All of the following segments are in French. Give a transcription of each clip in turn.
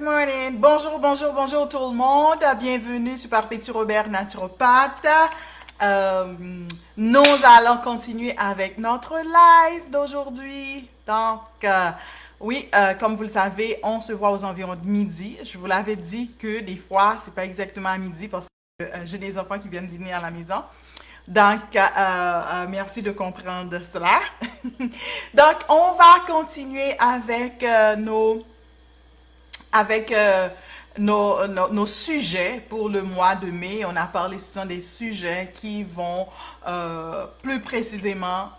morning. Bonjour, bonjour, bonjour tout le monde. Bienvenue sur Perpétue Robert Naturopathe. Nous allons continuer avec notre live d'aujourd'hui. Comme vous le savez, on se voit aux environs de midi. Je vous l'avais dit que des fois, c'est pas exactement à midi parce que j'ai des enfants qui viennent dîner à la maison. Merci de comprendre cela. Donc, on va continuer avec nos sujets pour le mois de mai. On a parlé, ce sont des sujets qui vont plus précisément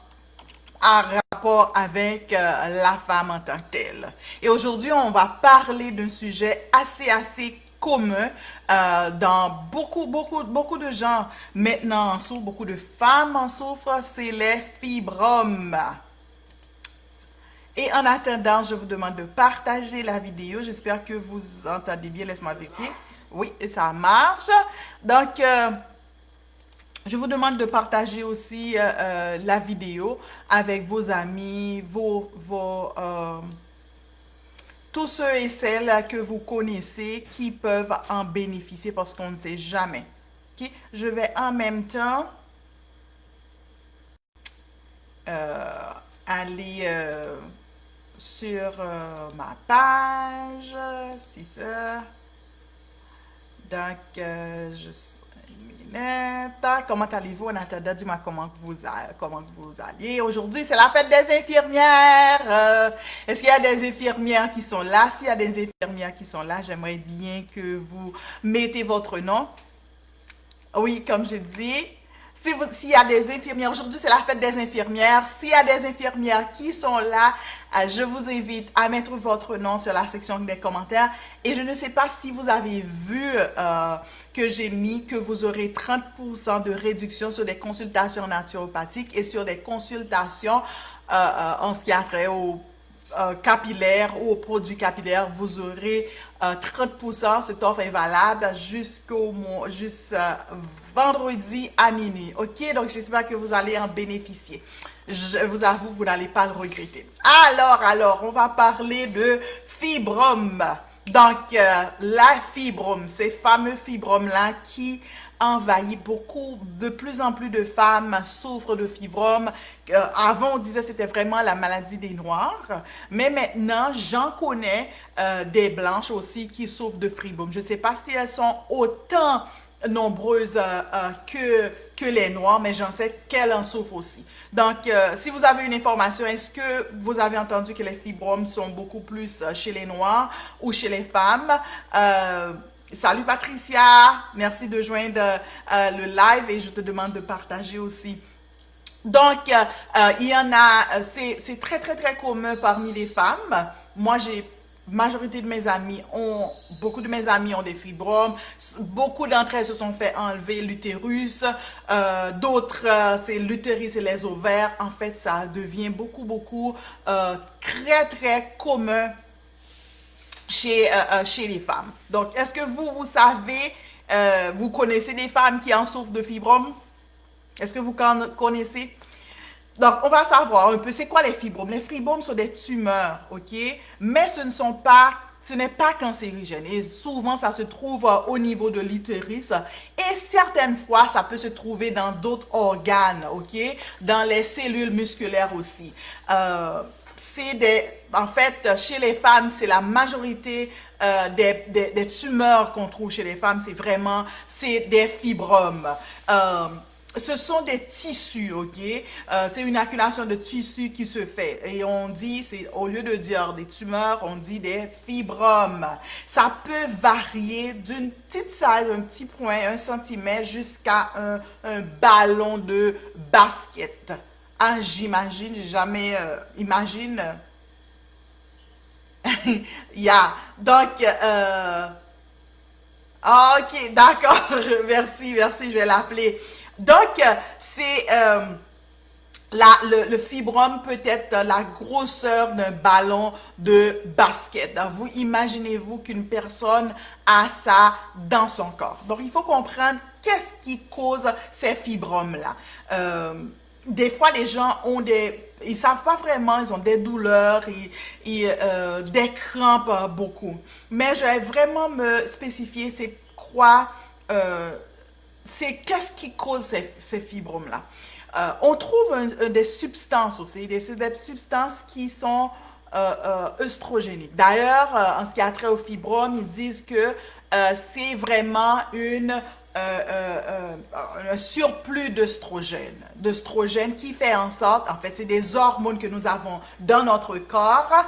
en rapport avec la femme en tant que telle. Et aujourd'hui, on va parler d'un sujet assez commun dans beaucoup de gens maintenant en souffrent, beaucoup de femmes en souffrent, c'est les fibromes. Et en attendant, je vous demande de partager la vidéo. J'espère que vous entendez bien. Laisse-moi vérifier. Oui, ça marche. Donc, je vous demande de partager aussi la vidéo avec vos amis, tous ceux et celles que vous connaissez qui peuvent en bénéficier parce qu'on ne sait jamais. Okay? Je vais en même temps aller sur ma page, c'est ça. Donc, une minute. Comment allez-vous en attendant? Dis-moi comment vous allez. Aujourd'hui, c'est la fête des infirmières. Est-ce qu'il y a des infirmières qui sont là? S'il y a des infirmières qui sont là, j'aimerais bien que vous mettez votre nom. Oui, comme je dis. S'il y a des infirmières, aujourd'hui c'est la fête des infirmières, s'il y a des infirmières qui sont là, je vous invite à mettre votre nom sur la section des commentaires. Et je ne sais pas si vous avez vu que j'ai mis que vous aurez 30% de réduction sur des consultations naturopathiques et sur des consultations en ce qui a trait au capillaire ou aux produits capillaires, vous aurez 30%. Cette offre est valable jusqu'au vendredi à minuit. Ok, donc j'espère que vous allez en bénéficier. Je vous avoue, vous n'allez pas le regretter. Alors, on va parler de fibromes. Donc, la fibrome, ces fameux fibromes-là qui envahit de plus en plus de femmes souffrent de fibromes. Avant, on disait que c'était vraiment la maladie des Noirs, mais maintenant, j'en connais des blanches aussi qui souffrent de fibromes. Je ne sais pas si elles sont autant nombreuses que les Noirs, mais j'en sais qu'elles en souffrent aussi. Donc, si vous avez une information, est-ce que vous avez entendu que les fibromes sont beaucoup plus chez les Noirs ou chez les femmes? Salut Patricia, merci de joindre le live et je te demande de partager aussi. Donc, il y en a, c'est très commun parmi les femmes. Moi, beaucoup de mes amis ont des fibromes. Beaucoup d'entre elles se sont fait enlever l'utérus. D'autres, c'est l'utérus et les ovaires. En fait, ça devient beaucoup très commun chez les femmes. Donc, est-ce que vous savez, vous connaissez des femmes qui en souffrent de fibromes? Est-ce que vous connaissez? Donc, on va savoir un peu, c'est quoi les fibromes? Les fibromes sont des tumeurs, ok? Mais ce n'est pas cancérigène. Et souvent, ça se trouve au niveau de l'utérus. Et certaines fois, ça peut se trouver dans d'autres organes, ok? Dans les cellules musculaires aussi. En fait, chez les femmes, c'est la majorité des tumeurs qu'on trouve chez les femmes, c'est des fibromes. Ce sont des tissus, ok? C'est une accumulation de tissus qui se fait. Et on dit, au lieu de dire des tumeurs, on dit des fibromes. Ça peut varier d'une petite size, un petit point, 1 centimètre, jusqu'à un ballon de basket. Ah, j'imagine, j'ai jamais imagine. Yeah. Donc, ok, d'accord. Merci, je vais l'appeler. Donc, c'est le fibrome peut être la grosseur d'un ballon de basket. Donc, vous imaginez-vous qu'une personne a ça dans son corps. Donc, il faut comprendre qu'est-ce qui cause ces fibromes-là. des fois, les gens ont ils savent pas vraiment, ils ont des douleurs des crampes beaucoup. Mais je vais vraiment me spécifier, euh, c'est qu'est-ce qui cause ces fibromes-là. On trouve des substances aussi, des substances qui sont œstrogéniques. D'ailleurs, en ce qui a trait aux fibromes, ils disent que c'est vraiment un surplus d'œstrogène qui fait en sorte, en fait, c'est des hormones que nous avons dans notre corps.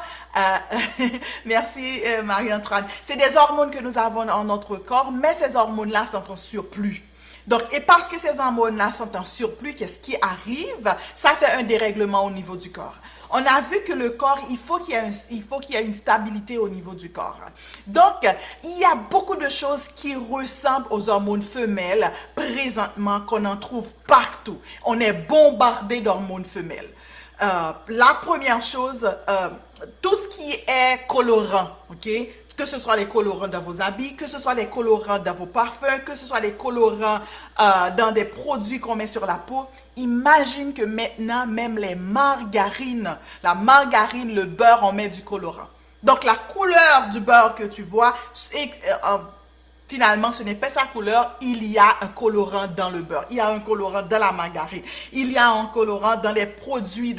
Merci Marie-Antoine. C'est des hormones que nous avons dans notre corps, mais ces hormones-là sont en surplus. Donc, et parce que ces hormones-là sont en surplus, qu'est-ce qui arrive? Ça fait un dérèglement au niveau du corps. On a vu que le corps, il faut qu'il y ait une stabilité au niveau du corps. Donc, il y a beaucoup de choses qui ressemblent aux hormones femelles présentement qu'on en trouve partout. On est bombardé d'hormones femelles. La première chose, tout ce qui est colorant, ok? Que ce soit les colorants dans vos habits, que ce soit les colorants dans vos parfums, que ce soit les colorants dans des produits qu'on met sur la peau. Imagine que maintenant, même les margarines, la margarine, le beurre, on met du colorant. Donc, la couleur du beurre que tu vois, finalement, ce n'est pas sa couleur, il y a un colorant dans le beurre, il y a un colorant dans la margarine, il y a un colorant dans les produits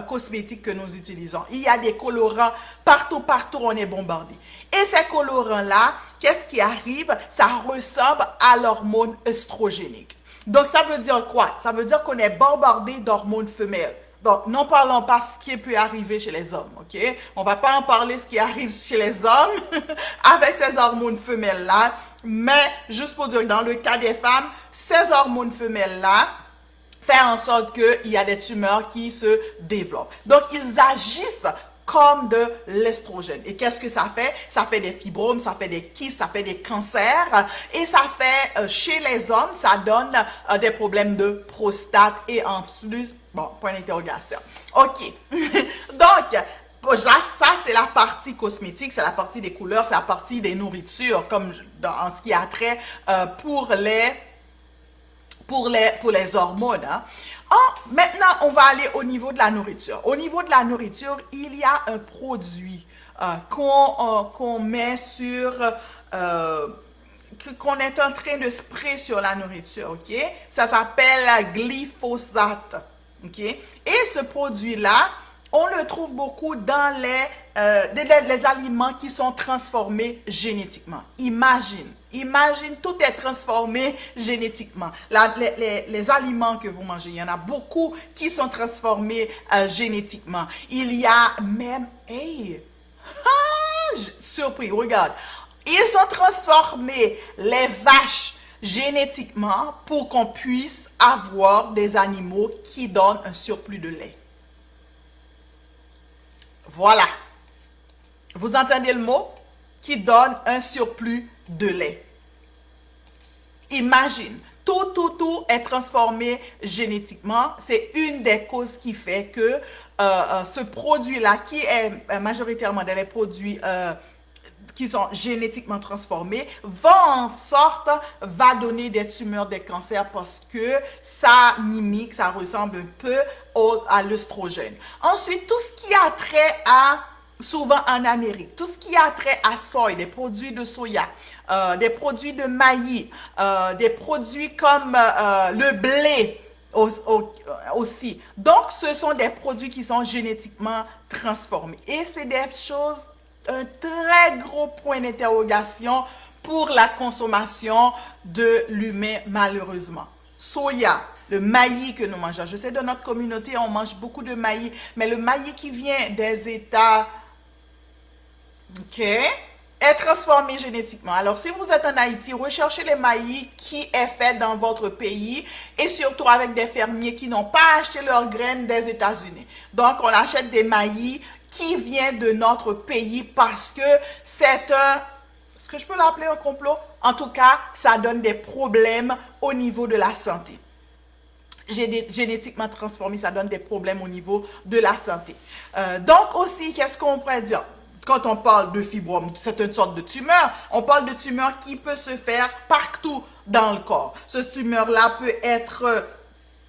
cosmétiques que nous utilisons. Il y a des colorants partout, on est bombardé. Et ces colorants-là, qu'est-ce qui arrive? Ça ressemble à l'hormone œstrogénique. Donc, ça veut dire quoi? Ça veut dire qu'on est bombardé d'hormones femelles. Donc, n'en parlons pas ce qui peut arriver chez les hommes, ok? On va pas en parler ce qui arrive chez les hommes avec ces hormones femelles-là, mais juste pour dire que dans le cas des femmes, ces hormones femelles-là font en sorte qu'il y a des tumeurs qui se développent. Donc, ils agissent comme de l'estrogène. Et qu'est-ce que ça fait? Ça fait des fibromes, ça fait des kystes, ça fait des cancers. Et ça fait, chez les hommes, ça donne des problèmes de prostate. Et en plus, bon, point d'interrogation. OK. Donc, ça, c'est la partie cosmétique, c'est la partie des couleurs, c'est la partie des nourritures, comme en ce qui a trait pour les hormones. Hein. Maintenant, on va aller au niveau de la nourriture. Au niveau de la nourriture, il y a un produit qu'on met qu'on est en train de sprayer sur la nourriture, ok? Ça s'appelle la glyphosate, ok? Et ce produit-là, on le trouve beaucoup dans les aliments qui sont transformés génétiquement. Imagine, tout est transformé génétiquement. Les aliments que vous mangez, il y en a beaucoup qui sont transformés génétiquement. Il y a même, surpris, regarde. Ils ont transformé les vaches génétiquement pour qu'on puisse avoir des animaux qui donnent un surplus de lait. Voilà. Vous entendez le mot? Qui donne un surplus de lait. Imagine, tout est transformé génétiquement. C'est une des causes qui fait que ce produit-là, qui est majoritairement dans les produits qui sont génétiquement transformés, va donner des tumeurs, des cancers parce que ça mimique, ça ressemble un peu à l'œstrogène. Ensuite, tout ce qui a trait à, souvent en Amérique, tout ce qui a trait à soya, des produits de soya, des produits de maïs, des produits comme le blé, aussi. Donc, ce sont des produits qui sont génétiquement transformés. Et c'est des choses, un très gros point d'interrogation pour la consommation de l'humain, malheureusement. Soya, le maïs que nous mangeons. Je sais, dans notre communauté, on mange beaucoup de maïs, mais le maïs qui vient des États, ok, est transformé génétiquement. Alors, si vous êtes en Haïti, recherchez les maïs qui est fait dans votre pays et surtout avec des fermiers qui n'ont pas acheté leurs graines des États-Unis. Donc, on achète des maïs qui viennent de notre pays parce que c'est est-ce que je peux l'appeler un complot? En tout cas, ça donne des problèmes au niveau de la santé. Génétiquement transformé, ça donne des problèmes au niveau de la santé. Donc aussi, qu'est-ce qu'on pourrait dire? Quand on parle de fibrome, c'est une sorte de tumeur. On parle de tumeur qui peut se faire partout dans le corps. Ce tumeur-là peut être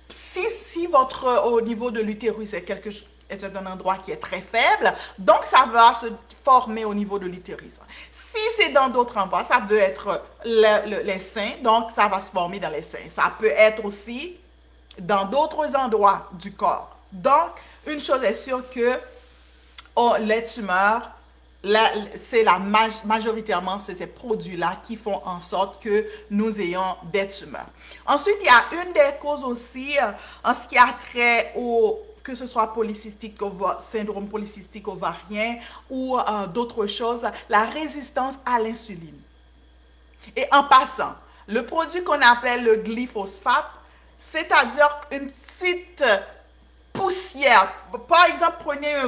Si votre au niveau de l'utérus est un endroit qui est très faible, donc ça va se former au niveau de l'utérus. Si c'est dans d'autres endroits, ça peut être les seins, donc ça va se former dans les seins. Ça peut être aussi dans d'autres endroits du corps. Donc, une chose est sûre que les tumeurs, majoritairement, c'est ces produits-là qui font en sorte que nous ayons des tumeurs. Ensuite, il y a une des causes aussi en ce qui a trait au que ce soit syndrome polycystique ovarien ou d'autres choses, la résistance à l'insuline. Et en passant, le produit qu'on appelle le glyphosate, c'est-à-dire une petite poussière. Par exemple, prenez une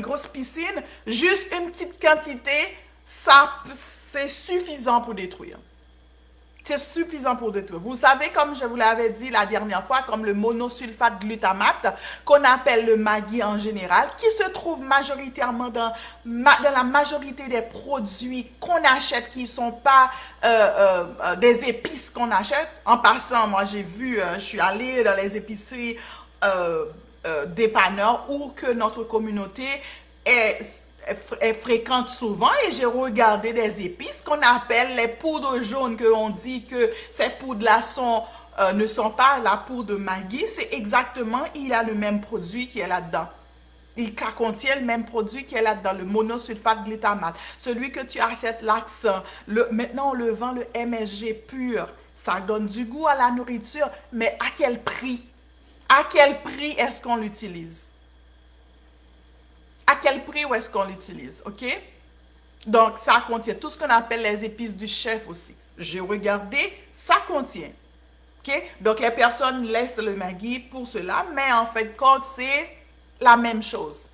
grosse piscine, juste une petite quantité, c'est suffisant pour détruire. C'est suffisant pour détruire. Vous savez, comme je vous l'avais dit la dernière fois, comme le monosulfate glutamate, qu'on appelle le Maggi en général, qui se trouve majoritairement dans la majorité des produits qu'on achète, qui ne sont pas des épices qu'on achète. En passant, moi j'ai vu, je suis allée dans les épiceries dépanneurs où que notre communauté est fréquente souvent, et j'ai regardé des épices qu'on appelle les poudres jaunes, que on dit que ces poudres-là ne sont pas la poudre de Maggi. C'est exactement, il a le même produit qui est là-dedans. Il contient le même produit qui est là-dedans, le monosulfate glutamate. Celui que tu achètes l'accent, maintenant on le vend, le MSG pur. Ça donne du goût à la nourriture, mais à quel prix? À quel prix est-ce qu'on l'utilise? À quel prix est-ce qu'on l'utilise, ok? Donc, ça contient tout ce qu'on appelle les épices du chef aussi. J'ai regardé, ça contient. Ok? Donc, les personnes laissent le Maggi pour cela, mais en fait, quand c'est la même chose.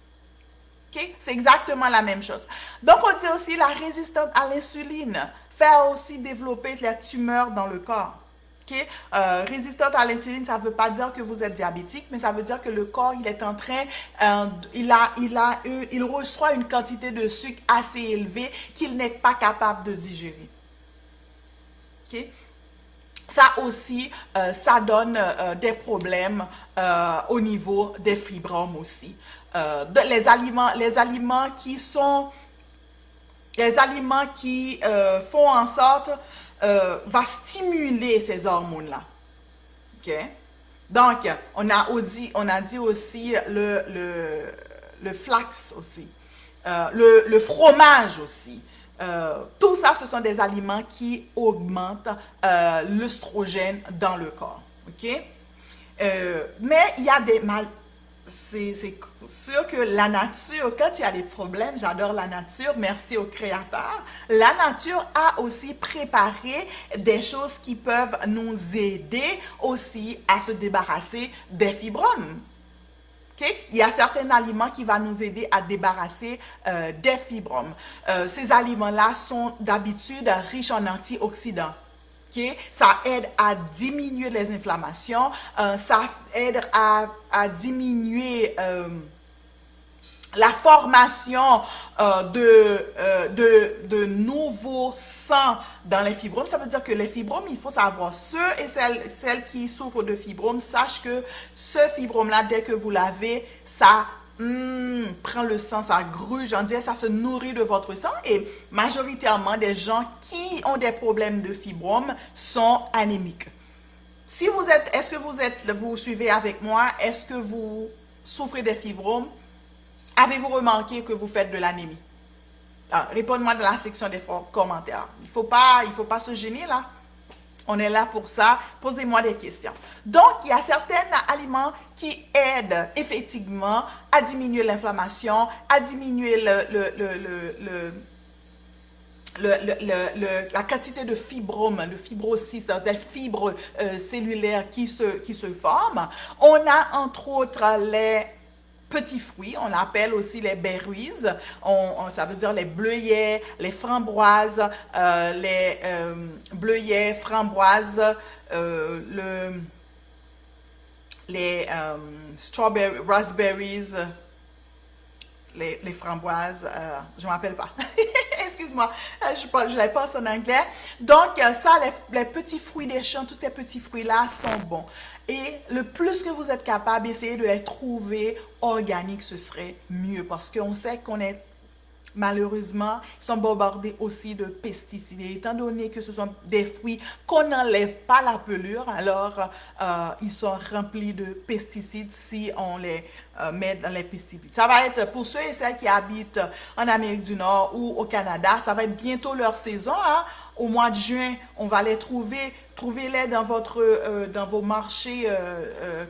Ok? C'est exactement la même chose. Donc, on dit aussi la résistance à l'insuline fait aussi développer les tumeurs dans le corps. Okay? Résistante à l'insuline, ça ne veut pas dire que vous êtes diabétique, mais ça veut dire que le corps, il est en train, il reçoit une quantité de sucre assez élevée qu'il n'est pas capable de digérer. Okay? Ça aussi, ça donne des problèmes au niveau des fibromes aussi. Les aliments qui font en sorte va stimuler ces hormones-là. OK? Donc, on a dit aussi le flax aussi, le fromage aussi. Tout ça, ce sont des aliments qui augmentent l'œstrogène dans le corps. OK? Mais il y a des mal. C'est sûr que la nature, quand il y a des problèmes, j'adore la nature, merci au Créateur, la nature a aussi préparé des choses qui peuvent nous aider aussi à se débarrasser des fibromes. Okay? Il y a certains aliments qui vont nous aider à débarrasser des fibromes. Ces aliments-là sont d'habitude riches en antioxydants. Okay? Ça aide à diminuer les inflammations, ça aide à diminuer la formation de nouveaux sangs dans les fibromes. Ça veut dire que les fibromes, il faut savoir, ceux et celles qui souffrent de fibromes, sachent que ce fibrome-là, dès que vous l'avez, ça prend le sang, ça gruge, j'en dirais, ça se nourrit de votre sang, et majoritairement des gens qui ont des problèmes de fibromes sont anémiques. Si vous êtes, vous suivez avec moi, est-ce que vous souffrez des fibromes? Avez-vous remarqué que vous faites de l'anémie? Répondez-moi dans la section des commentaires. Il faut pas se gêner là. On est là pour ça. Posez-moi des questions. Donc, il y a certains aliments qui aident effectivement à diminuer l'inflammation, à diminuer la quantité de fibromes, le fibrocyste, des fibres cellulaires qui se forment. On a entre autres les petits fruits, on appelle aussi les berries, ça veut dire les bleuets, les framboises, bleuets, framboises, les strawberries, raspberries, les framboises, je ne m'appelle pas. Excuse-moi, je les pense en anglais. Donc, ça, les petits fruits des champs, tous ces petits fruits-là sont bons. Et le plus que vous êtes capable d'essayer de les trouver organiques, ce serait mieux parce qu'on sait qu'on est malheureusement, ils sont bombardés aussi de pesticides. Et étant donné que ce sont des fruits qu'on n'enlève pas la pelure, alors ils sont remplis de pesticides si on les met dans les pesticides. Ça va être pour ceux et celles qui habitent en Amérique du Nord ou au Canada, ça va être bientôt leur saison. Hein. Au mois de juin, on va les trouver. Trouvez-les dans vos marchés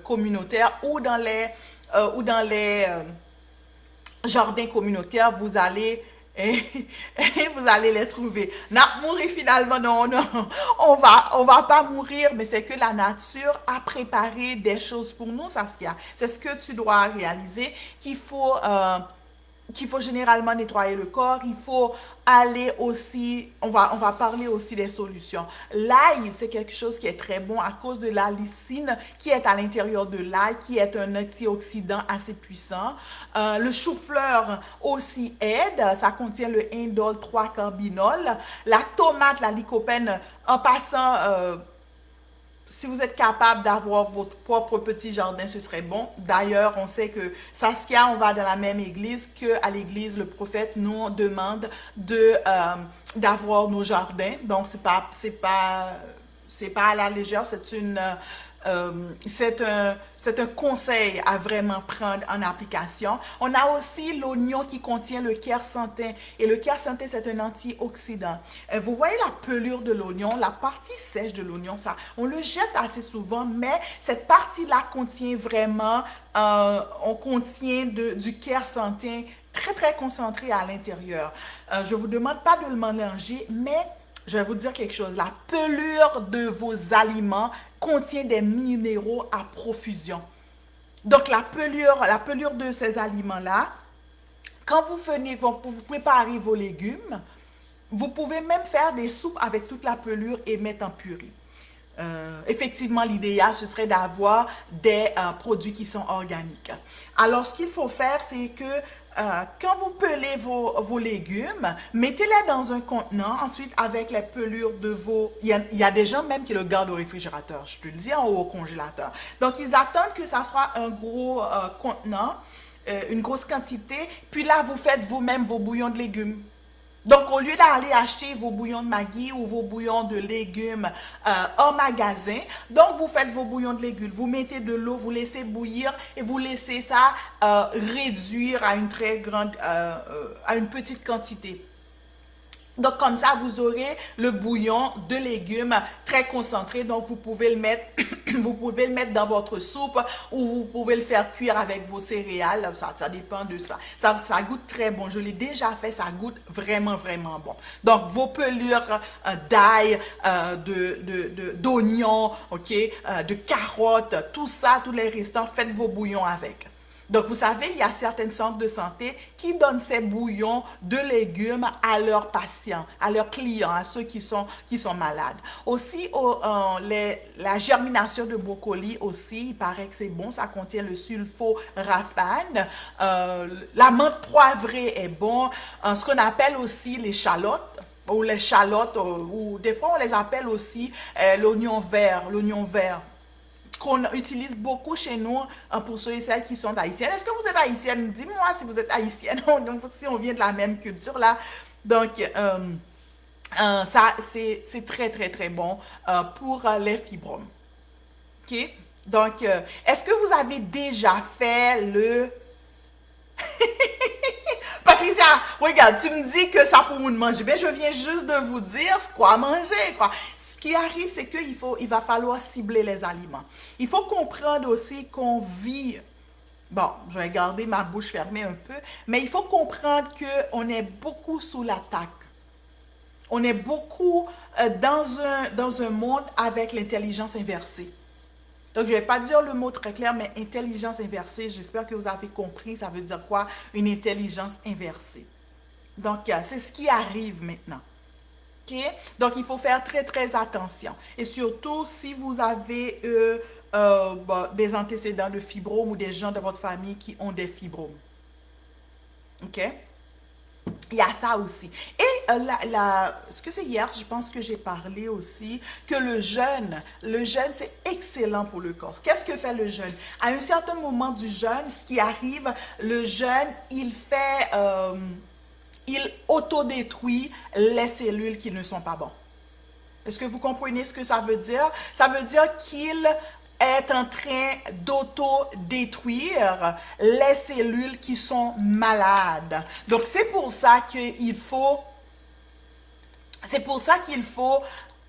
communautaires ou dans les jardin communautaire, vous allez vous allez les trouver. N'a mourir finalement, non, non, on va pas mourir, mais c'est que la nature a préparé des choses pour nous, Saskia. C'est ce que tu dois réaliser, qu'il faut généralement nettoyer le corps, il faut aller aussi, on va parler aussi des solutions. L'ail, c'est quelque chose qui est très bon à cause de la lysine qui est à l'intérieur de l'ail, qui est un antioxydant assez puissant. Le chou-fleur aussi aide, ça contient le indole 3-carbinol. La tomate, la lycopène, en passant... si vous êtes capable d'avoir votre propre petit jardin, ce serait bon. D'ailleurs, on sait que Saskia, on va dans la même église qu'à l'église, le prophète nous demande d'avoir nos jardins. Donc, c'est pas à la légère, c'est un conseil à vraiment prendre en application. On a aussi l'oignon qui contient le quercétin. Et le quercétin, c'est un antioxydant. Vous voyez la pelure de l'oignon, la partie sèche de l'oignon, ça, on le jette assez souvent, mais cette partie-là contient vraiment, on contient du quercétin très, très concentré à l'intérieur. Je ne vous demande pas de le mélanger, mais je vais vous dire quelque chose. La pelure de vos aliments contient des minéraux à profusion. Donc, la pelure de ces aliments-là, quand vous préparez vos légumes, vous pouvez même faire des soupes avec toute la pelure et mettre en purée. Effectivement, l'idéal, ce serait d'avoir des produits qui sont organiques. Alors, ce qu'il faut faire, c'est que quand vous pelez vos légumes, mettez-les dans un contenant. Ensuite, avec les pelures de vos... Il y a des gens même qui le gardent au réfrigérateur, je te le dis, au congélateur. Donc, ils attendent que ça soit un gros contenant, une grosse quantité. Puis là, vous faites vous-même vos bouillons de légumes. Donc, au lieu d'aller acheter vos bouillons de Maggi ou vos bouillons de légumes en magasin, donc vous faites vos bouillons de légumes, vous mettez de l'eau, vous laissez bouillir et vous laissez ça réduire à à une petite quantité. Donc, comme ça, vous aurez le bouillon de légumes très concentré. Donc, vous pouvez le mettre, vous pouvez le mettre dans votre soupe ou vous pouvez le faire cuire avec vos céréales. Ça dépend de ça. Ça goûte très bon. Je l'ai déjà fait. Ça goûte vraiment, vraiment bon. Donc, vos pelures d'ail, d'oignons, ok, de carottes, tout ça, tous les restants, faites vos bouillons avec. Donc, vous savez, il y a certains centres de santé qui donnent ces bouillons de légumes à leurs patients, à leurs clients, à ceux qui sont malades. Aussi, la germination de brocoli aussi, il paraît que c'est bon, ça contient le sulforafane. La menthe poivrée est bon. Ce qu'on appelle aussi les chalottes, ou les chalottes, ou des fois on les appelle aussi l'oignon vert, qu'on utilise beaucoup chez nous pour ceux et celles qui sont haïtiennes. Est-ce que vous êtes haïtienne? Dis-moi si vous êtes haïtienne, si on vient de la même culture là. Donc, ça, c'est très, très, très bon pour les fibromes. OK? Donc, est-ce que vous avez déjà fait le... Patricia, regarde, tu me dis que ça pour nous manger. Bien, je viens juste de vous dire quoi manger, quoi. Ce qui arrive, c'est il va falloir cibler les aliments. Il faut comprendre aussi qu'on vit... Bon, je vais garder ma bouche fermée un peu, mais il faut comprendre qu'on est beaucoup sous l'attaque. On est beaucoup dans un monde avec l'intelligence inversée. Donc, je ne vais pas dire le mot très clair, mais intelligence inversée, j'espère que vous avez compris, ça veut dire quoi? Une intelligence inversée. Donc, c'est ce qui arrive maintenant. OK? Donc, il faut faire très, très attention. Et surtout, si vous avez des antécédents de fibromes ou des gens de votre famille qui ont des fibromes. OK? Il y a ça aussi. Et ce que c'est hier, je pense que j'ai parlé aussi que le jeûne, c'est excellent pour le corps. Qu'est-ce que fait le jeûne? À un certain moment du jeûne, ce qui arrive, le jeûne, il autodétruit les cellules qui ne sont pas bonnes. Est-ce que vous comprenez ce que ça veut dire? Ça veut dire qu'il est en train d'auto-détruire les cellules qui sont malades. Donc, c'est pour ça qu'il faut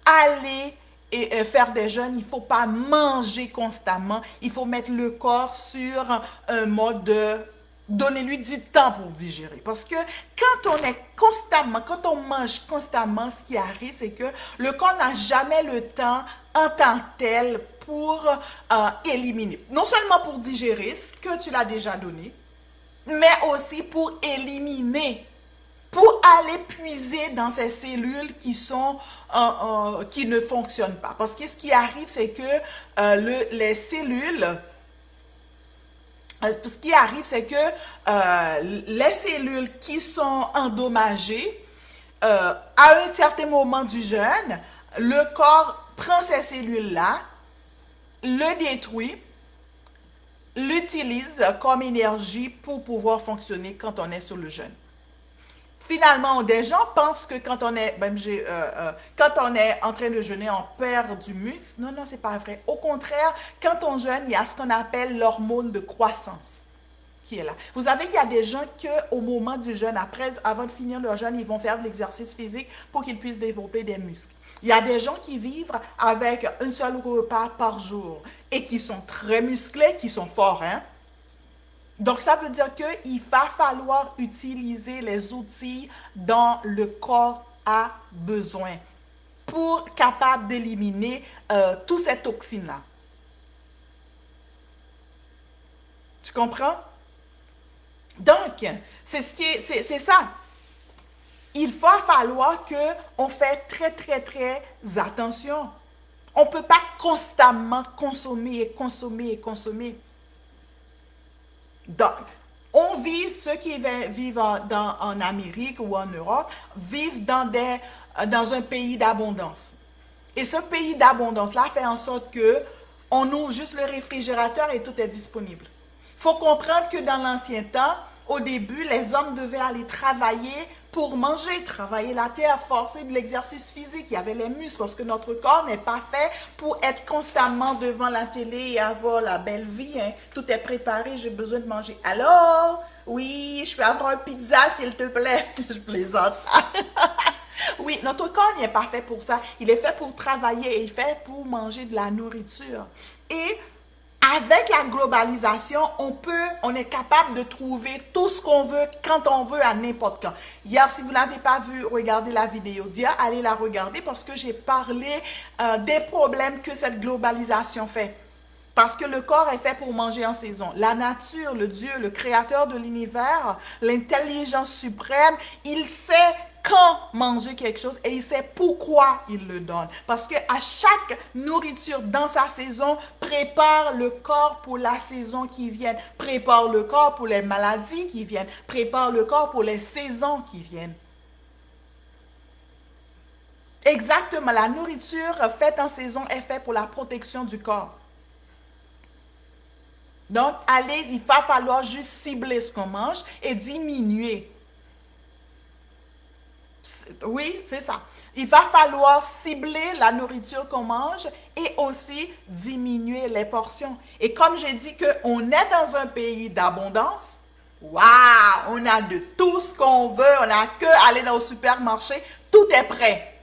aller et faire des jeûnes. Il ne faut pas manger constamment. Il faut mettre le corps sur un mode de donnez-lui du temps pour digérer. Parce que quand on mange constamment, ce qui arrive, c'est que le corps n'a jamais le temps en tant que tel pour éliminer. Non seulement pour digérer ce que tu l'as déjà donné, mais aussi pour éliminer, pour aller puiser dans ces cellules qui ne fonctionnent pas. Parce que ce qui arrive, c'est que les cellules ce qui arrive, c'est que les cellules qui sont endommagées, à un certain moment du jeûne, le corps prend ces cellules-là, le détruit, l'utilise comme énergie pour pouvoir fonctionner quand on est sur le jeûne. Finalement, des gens pensent que quand on est en train de jeûner, on perd du muscle. Non, non, c'est pas vrai. Au contraire, quand on jeûne, il y a ce qu'on appelle l'hormone de croissance qui est là. Vous savez qu'il y a des gens qu'au moment du jeûne, avant de finir leur jeûne, ils vont faire de l'exercice physique pour qu'ils puissent développer des muscles. Il y a des gens qui vivent avec un seul repas par jour et qui sont très musclés, qui sont forts, hein? Donc, ça veut dire qu'il va falloir utiliser les outils dont le corps a besoin pour capable d'éliminer toutes ces toxines-là. Tu comprends? Donc, c'est ça. Il va falloir qu'on fait très, très, très attention. On ne peut pas constamment consommer et consommer et consommer. Donc, ceux qui vivent en Amérique ou en Europe, vivent dans un pays d'abondance. Et ce pays d'abondance-là fait en sorte que on ouvre juste le réfrigérateur et tout est disponible. Il faut comprendre que dans l'ancien temps, au début, les hommes devaient aller travailler pour manger, travailler la terre, forcer de l'exercice physique. Il y avait les muscles parce que notre corps n'est pas fait pour être constamment devant la télé et avoir la belle vie. Hein. Tout est préparé, j'ai besoin de manger. Alors, oui, je peux avoir une pizza s'il te plaît. Je plaisante. Oui, notre corps n'est pas fait pour ça. Il est fait pour travailler, il est fait pour manger de la nourriture. Et avec la globalisation, on est capable de trouver tout ce qu'on veut, quand on veut, à n'importe quand. Hier, si vous n'avez pas vu, regardez la vidéo d'hier, allez la regarder parce que j'ai parlé des problèmes que cette globalisation fait. Parce que le corps est fait pour manger en saison. La nature, le Dieu, le créateur de l'univers, l'intelligence suprême, il sait quand manger quelque chose et il sait pourquoi il le donne. Parce que à chaque nourriture dans sa saison, prépare le corps pour la saison qui vient, prépare le corps pour les maladies qui viennent, prépare le corps pour les saisons qui viennent. Exactement, la nourriture faite en saison est faite pour la protection du corps. Donc, il va falloir juste cibler ce qu'on mange et diminuer. Oui, c'est ça. Il va falloir cibler la nourriture qu'on mange et aussi diminuer les portions. Et comme j'ai dit qu'on est dans un pays d'abondance, waouh, on a de tout ce qu'on veut, on n'a que aller dans le supermarché, tout est prêt.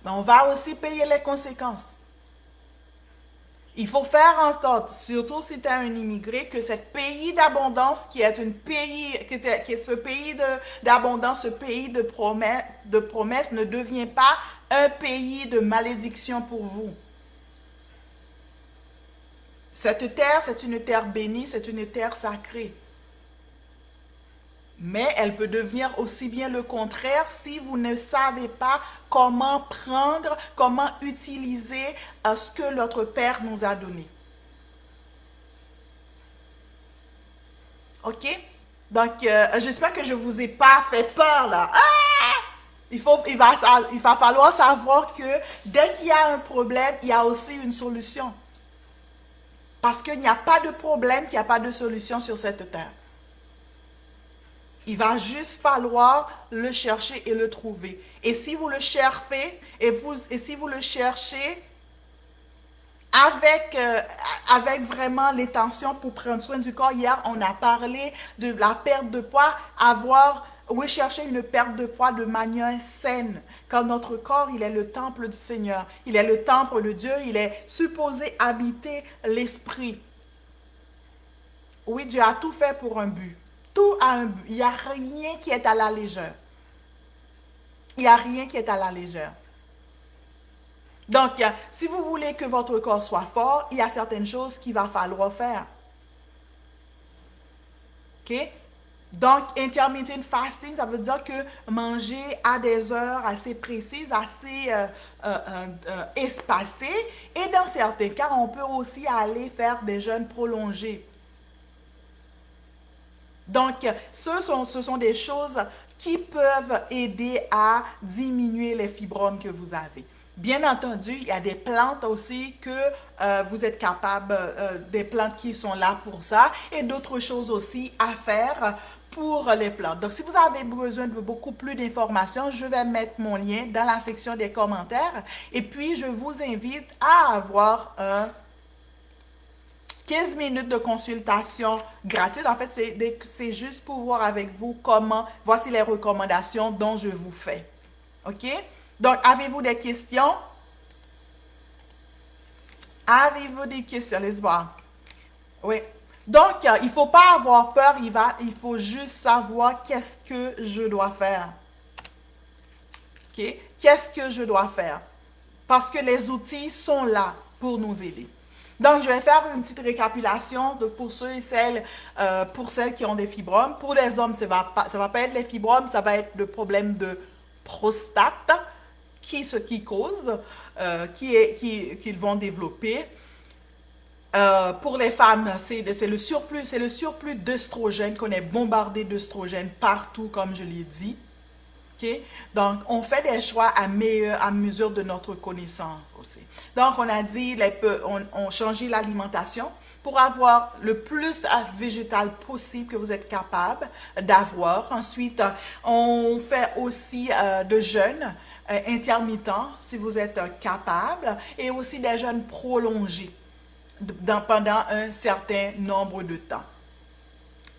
Mais on va aussi payer les conséquences. Il faut faire en sorte, surtout si tu es un immigré, que ce pays d'abondance qui est ce pays d'abondance, ce pays de promesse ne devient pas un pays de malédiction pour vous. Cette terre, c'est une terre bénie, c'est une terre sacrée. Mais elle peut devenir aussi bien le contraire si vous ne savez pas comment prendre, comment utiliser ce que notre Père nous a donné. OK? Donc, j'espère que je ne vous ai pas fait peur, là. Ah! Il va falloir savoir que dès qu'il y a un problème, il y a aussi une solution. Parce qu'il n'y a pas de problème, qu'il n'y a pas de solution sur cette terre. Il va juste falloir le chercher et le trouver. Et si vous le cherchez, et si vous le cherchez avec vraiment l'intention pour prendre soin du corps. Hier, on a parlé de la perte de poids, rechercher une perte de poids de manière saine. Car notre corps, il est le temple du Seigneur. Il est le temple de Dieu. Il est supposé habiter l'esprit. Oui, Dieu a tout fait pour un but. Tout a un but. Il n'y a rien qui est à la légère. Il n'y a rien qui est à la légère. Donc, si vous voulez que votre corps soit fort, il y a certaines choses qu'il va falloir faire. OK? Donc, intermittent fasting, ça veut dire que manger à des heures assez précises, assez espacées. Et dans certains cas, on peut aussi aller faire des jeûnes prolongés. Donc, ce sont des choses qui peuvent aider à diminuer les fibromes que vous avez. Bien entendu, il y a des plantes aussi que vous êtes capable, des plantes qui sont là pour ça, et d'autres choses aussi à faire pour les plantes. Donc, si vous avez besoin de beaucoup plus d'informations, je vais mettre mon lien dans la section des commentaires, et puis je vous invite à avoir un 15 minutes de consultation gratuite. En fait, c'est juste pour voir avec vous voici les recommandations dont je vous fais. OK? Donc, avez-vous des questions? Avez-vous des questions? Laisse voir. Oui. Donc, il ne faut pas avoir peur. Il faut juste savoir qu'est-ce que je dois faire. OK? Qu'est-ce que je dois faire? Parce que les outils sont là pour nous aider. Donc, je vais faire une petite récapitulation pour ceux et celles, pour celles qui ont des fibromes. Pour les hommes, ça va pas être les fibromes, ça va être le problème de prostate qui cause, qu'ils vont développer. Pour les femmes, c'est le surplus d'œstrogène, qu'on est bombardé d'œstrogène partout, comme je l'ai dit. Okay? Donc, on fait des choix à mesure de notre connaissance aussi. Donc, on a dit, on change l'alimentation pour avoir le plus végétal possible que vous êtes capable d'avoir. Ensuite, on fait aussi de jeûne intermittent si vous êtes capable, et aussi des jeûnes prolongés pendant un certain nombre de temps,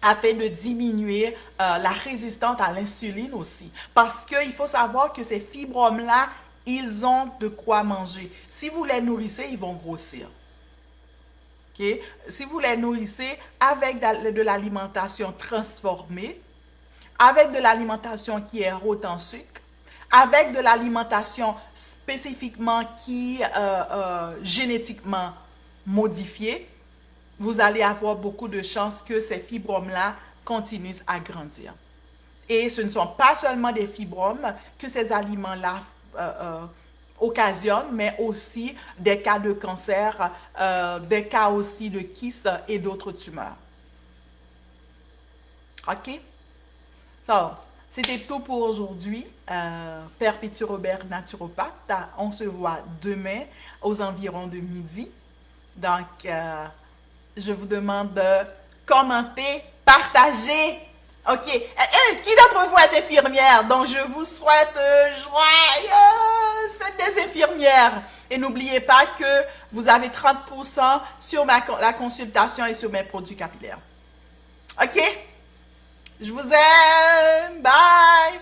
afin de diminuer la résistance à l'insuline aussi. Parce qu'il faut savoir que ces fibromes-là, ils ont de quoi manger. Si vous les nourrissez, ils vont grossir. Okay? Si vous les nourrissez avec de l'alimentation transformée, avec de l'alimentation qui est haute en sucre, avec de l'alimentation spécifiquement qui est génétiquement modifiée, vous allez avoir beaucoup de chances que ces fibromes-là continuent à grandir. Et ce ne sont pas seulement des fibromes que ces aliments-là occasionnent, mais aussi des cas de cancer, des cas aussi de kystes et d'autres tumeurs. OK? C'était tout pour aujourd'hui. Père Pétu Robert, naturopathe. On se voit demain aux environs de midi. Donc, je vous demande de commenter, partager. OK. Qui d'entre vous est infirmière? Donc, je vous souhaite joyeuse fête des infirmières. Et n'oubliez pas que vous avez 30% sur la consultation et sur mes produits capillaires. OK? Je vous aime. Bye.